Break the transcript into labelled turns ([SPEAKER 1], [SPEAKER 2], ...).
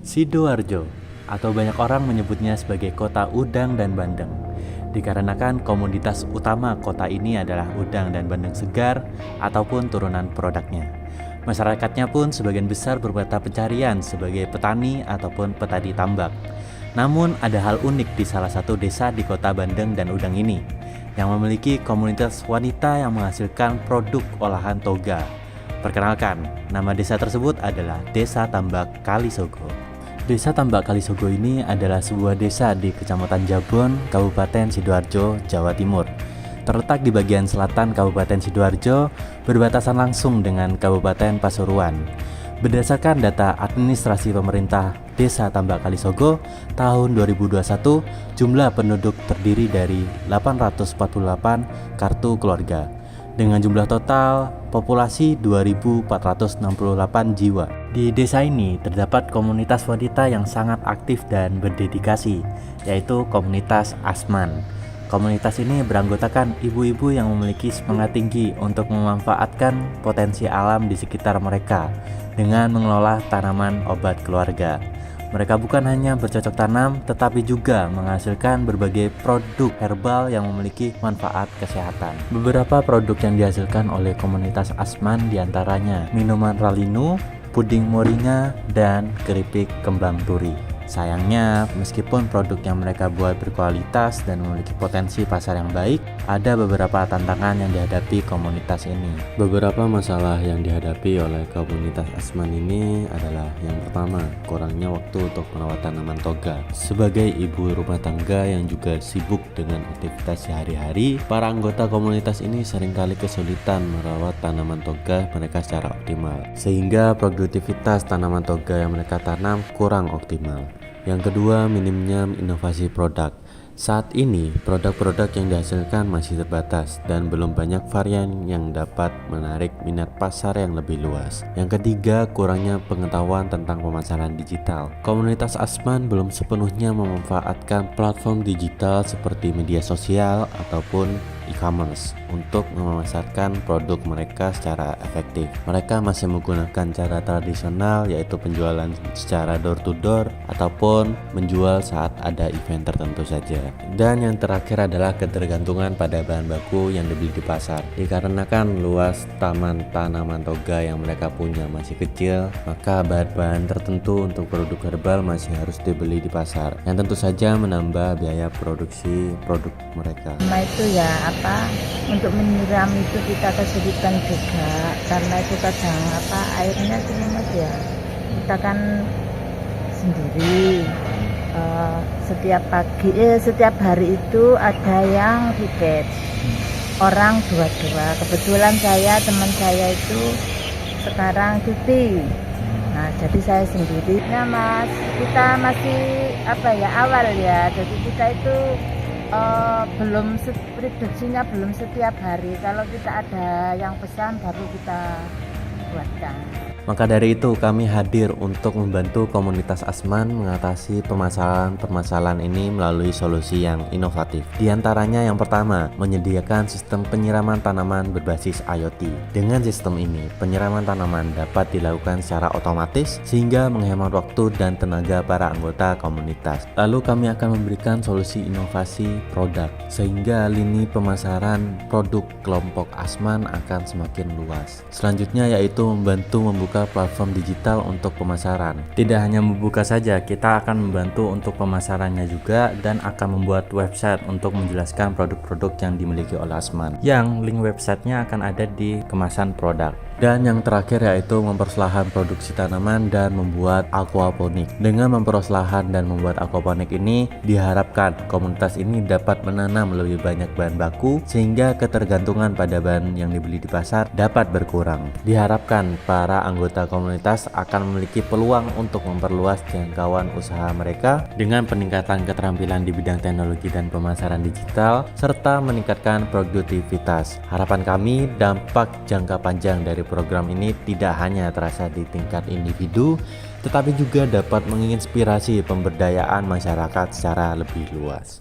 [SPEAKER 1] Sidoarjo, atau banyak orang menyebutnya sebagai kota udang dan bandeng, dikarenakan komoditas utama kota ini adalah udang dan bandeng segar ataupun turunan produknya. Masyarakatnya pun sebagian besar bermata pencarian sebagai petani ataupun petani tambak. Namun ada hal unik di salah satu desa di kota Bandeng dan Udang ini, yang memiliki komunitas wanita yang menghasilkan produk olahan toga. Perkenalkan, nama desa tersebut adalah Desa Tambak Kalisogo. Desa Tambak Kalisogo ini adalah sebuah desa di Kecamatan Jabon, Kabupaten Sidoarjo, Jawa Timur. Terletak di bagian selatan Kabupaten Sidoarjo, berbatasan langsung dengan Kabupaten Pasuruan. Berdasarkan data administrasi pemerintah Desa Tambak Kalisogo tahun 2021, jumlah penduduk terdiri dari 848 kartu keluarga dengan jumlah total populasi 2.468 jiwa. Di desa ini terdapat komunitas wanita yang sangat aktif dan berdedikasi, yaitu komunitas Asman. Komunitas ini beranggotakan ibu-ibu yang memiliki semangat tinggi untuk memanfaatkan potensi alam di sekitar mereka dengan mengelola tanaman obat keluarga. Mereka bukan hanya bercocok tanam, tetapi juga menghasilkan berbagai produk herbal yang memiliki manfaat kesehatan. Beberapa produk yang dihasilkan oleh komunitas Asman diantaranya minuman Ralinu, puding moringa, dan keripik kembang turi. Sayangnya, meskipun produk yang mereka buat berkualitas dan memiliki potensi pasar yang baik, ada beberapa tantangan yang dihadapi komunitas ini. Beberapa masalah yang dihadapi oleh komunitas Asman ini adalah yang pertama, kurangnya waktu untuk merawat tanaman toga. Sebagai ibu rumah tangga yang juga sibuk dengan aktivitas sehari-hari, para anggota komunitas ini seringkali kesulitan merawat tanaman toga mereka secara optimal, sehingga produktivitas tanaman toga yang mereka tanam kurang optimal. Yang kedua, minimnya inovasi produk. Saat ini, produk-produk yang dihasilkan masih terbatas dan belum banyak varian yang dapat menarik minat pasar yang lebih luas. Yang ketiga, kurangnya pengetahuan tentang pemasaran digital. Komunitas Asman belum sepenuhnya memanfaatkan platform digital seperti media sosial ataupun e-commerce untuk memasarkan produk mereka secara efektif. Mereka masih menggunakan cara tradisional, yaitu penjualan secara door to door ataupun menjual saat ada event tertentu saja. Dan yang terakhir adalah ketergantungan pada bahan baku yang dibeli di pasar. Dikarenakan luas taman tanaman toga yang mereka punya masih kecil, maka bahan-bahan tertentu untuk produk herbal masih harus dibeli di pasar, yang tentu saja menambah biaya produksi produk mereka.
[SPEAKER 2] Itu ya untuk menyiram itu kita kesulitan juga, karena itu kadang airnya cuma ya kita kan sendiri. Setiap hari itu ada yang piket, orang dua-dua. Kebetulan teman saya itu sekarang cuti. Nah, jadi saya sendiri. Nah, Mas, kita masih awal ya. Jadi kita itu belum produksinya belum setiap hari. Kalau kita ada yang pesan baru kita buatkan.
[SPEAKER 1] Maka dari itu kami hadir untuk membantu komunitas Asman mengatasi permasalahan ini melalui solusi yang inovatif. Di antaranya yang pertama, menyediakan sistem penyiraman tanaman berbasis IoT. Dengan sistem ini, penyiraman tanaman dapat dilakukan secara otomatis sehingga menghemat waktu dan tenaga para anggota komunitas. Lalu kami akan memberikan solusi inovasi produk sehingga lini pemasaran produk kelompok Asman akan semakin luas. Selanjutnya yaitu membantu membuka platform digital untuk pemasaran. Tidak hanya membuka saja, kita akan membantu untuk pemasarannya juga dan akan membuat website untuk menjelaskan produk-produk yang dimiliki oleh Asman, yang link websitenya akan ada di kemasan produk. Dan yang terakhir yaitu memperluas lahan produksi tanaman dan membuat aquaponik. Dengan memperluas lahan dan membuat aquaponik ini, diharapkan komunitas ini dapat menanam lebih banyak bahan baku sehingga ketergantungan pada bahan yang dibeli di pasar dapat berkurang. Diharapkan para anggota komunitas akan memiliki peluang untuk memperluas jangkauan usaha mereka dengan peningkatan keterampilan di bidang teknologi dan pemasaran digital serta meningkatkan produktivitas. Harapan kami, dampak jangka panjang dari program ini tidak hanya terasa di tingkat individu, tetapi juga dapat menginspirasi pemberdayaan masyarakat secara lebih luas.